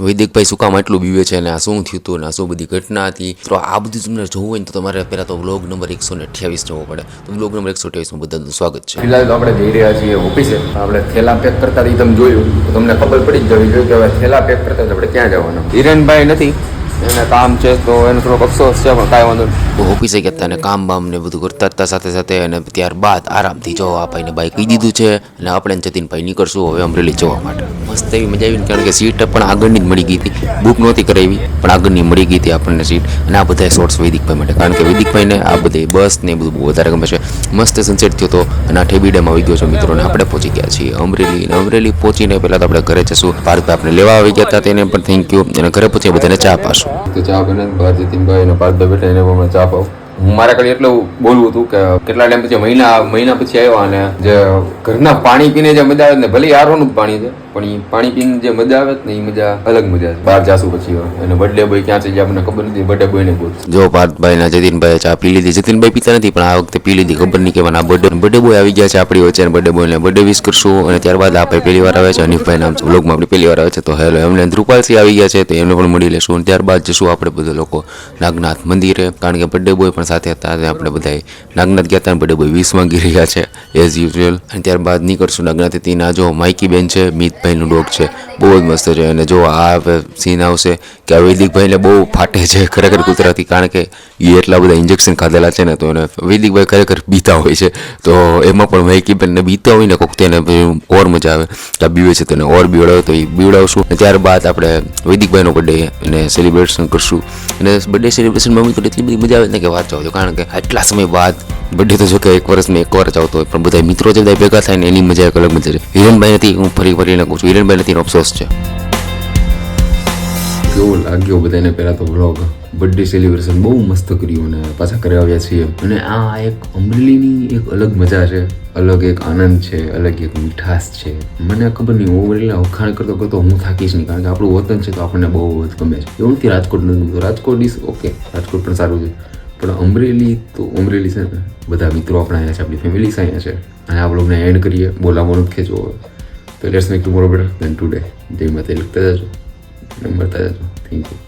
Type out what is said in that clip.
વૈદિકભાઈ શું કામ આટલું બીવે છે અને આ શું થયું હતું અને આ શું બધી ઘટના હતી તો આ બધું તમને જોવું હોય ને તો તમારે પહેલાં તો વ્લોગ નંબર 128 જોવો પડે. તો વ્લોગ નંબર 128 માં બધાનું સ્વાગત છે. ફિલહાલ તો આપણે જઈ રહ્યા છીએ ઓફિસે. આપણે થેલા પેક કરતા તમે જોયું તો તમને ખબર પડી જ જવી જોઈએ કે હવે થેલા પેક કરતા આપણે ક્યાં જવાના. હિરેનભાઈ નથી, એને કામ છે તો એનો થોડોક અફસોસ છે, પણ કાંઈ વાંધો નહીં. ઓફિસે ગયા હતા અને કામ બામ ને બધું કરતા હતા સાથે સાથે, અને ત્યારબાદ આરામથી જો આ ભાઈને બાઈક કહી દીધું છે અને આપણે જતીનભાઈ નીકળશું હવે અમરેલી જવા માટે. મસ્ત એવી મજા આવી, કારણ કે સીટ પણ આગળની જ મળી ગઈ હતી, બુક નહોતી કરાવી પણ આગળની મળી ગઈ હતી આપણને સીટ. અને આ બધા શોર્ટ્સ વૈદિકભાઈ માટે, કારણ કે વૈદિકભાઈને આ બધી બસ ને બધું બહુ વધારે ગમે છે. મસ્ત સનસેટ થયો હતો અને આ ઠેબી ડેમ આવી ગયો છે મિત્રો, ને આપણે પહોંચી ગયા છીએ અમરેલી. અમરેલી પહોંચીને પહેલાં તો આપણે ઘરે જશું. ભારતભાઈ આપણે લેવા આવી ગયા હતા તેને પણ થેન્ક યુ, અને ઘરે પહોંચી બધાને ચા પાશું. તો ચા બને બહાર જતીનભાઈ અને પાર્થભાઈ બેઠા એને પણ ચા પાવ. હું મારા ખાલી એટલું બોલવું હતું કે કેટલા ટાઈમ પછી મહિના પછી આવ્યા અને જે ઘરના પાણી પીને જે મજા આવે ને, ભલે આરોનું જ પાણી છે પણ એ પાણી પીને જે મજા આવે ને એ મજા અલગ મજા છે. બહાર જાશું પછી અને બર્થડે બોય ક્યાં છે આપણને ખબર નથી. બર્થડે બોય ને બોલ જો પાર્થભાઈ ના જતીનભાઈ ચા પી લીધી. જતીનભાઈ પીતા નથી પણ આ વખતે પી લીધી, ખબર નહીં કેવાના. બર્થડે બોય આવી ગયા છે આપણી વચ્ચે, બર્થડે બોયને બર્થડે વિશ કરશું. અને ત્યારબાદ આ ભાઈ પહેલી વાર આવે છે, હનીફભાઈ નામ છે, વ્લોગમાં આપણે પહેલી વાર આવે છે તો હેલો એમને. ધ્રુપાલસિંહ આવી ગયા છે તો એમને પણ મળી લેશું. અને ત્યારબાદ જશું આપણે બધા લોકો નાગનાથ મંદિરે, કારણ કે બર્થડે બોય પણ સાથે હતા. આપણે બધા નાગનાથ ગયા હતા, બર્થડે બોય 20 માંગી રહ્યા છે એઝ યુઝ્યુઅલ. અને ત્યારબાદ નીકળશું નાગનાથથી. ના જો માઇકી બેન છે, મિતભાઈનું ડોગ છે, બહુ જ મસ્ત છે. અને જો આ સીન આવશે કે વૈદિકભાઈને બહુ ફાટે છે ખરેખર કૂતરાથી, કારણ કે એ એટલા બધા ઇન્જેક્શન ખાધેલા છે ને, તો એને વૈદિકભાઈ ખરેખર બીતા હોય છે. તો એમાં પણ માઇકી બેનને બીતા હોય ને કોક તેને ઓર મજા આવે કે બીવે છે તેને ઓર બીવડાવે તો એ બીવડાવશું. અને ત્યારબાદ આપણે વૈદિકભાઈનો બર્થડે એને સેલિબ્રેશન કરશું. અને બર્થડે સેલિબ્રેશનમાં મમ્મી તો એટલી બધી મજા આવે ને કે વાત જાવ, કારણ કે આટલા સમય બાદ બર્થડે તો જો કે એક વર્ષમાં એક વાર જ આવતો હોય, પણ બધા મિત્રો જે બધા ભેગા થાય ને એની મજા એક અલગ મજા છે. હિરેનભાઈ નથી, હું ફરીને કહું છું, હિરેનભાઈ નથી, અફસોસ છે. કેવો લાગ્યો બધાને પહેલાં તો વ્લોગ. બર્થડે સેલિબ્રેશન બહુ મસ્ત કર્યું અને પાછા ઘરે આવ્યા છીએ. અને આ એક અમરેલીની એક અલગ મજા છે, અલગ એક આનંદ છે, અલગ એક મીઠાશ છે. મને ખબર નહીં, ઓવરેલા વખાણ કરતો હું થાકીશ નહીં, કારણ કે આપણું વતન છે તો આપણને બહુ જ ગમે છે. એવું નથી રાજકોટ નથી ગમતું, રાજકોટ ઇઝ ઓકે, રાજકોટ પણ સારું છે, પણ અમરેલી તો અમરેલી છે ને. બધા મિત્રો આપણા અહીંયા છે, આપણી ફેમિલી અહીંયા છે. અને આ બ્લોગને એન્ડ કરીએ, બોલાવવાનું જ ખેંચવો હોય તો let's make tomorrow better than today. જય માતા લખતા જજો, નંબર જજો. Thank you.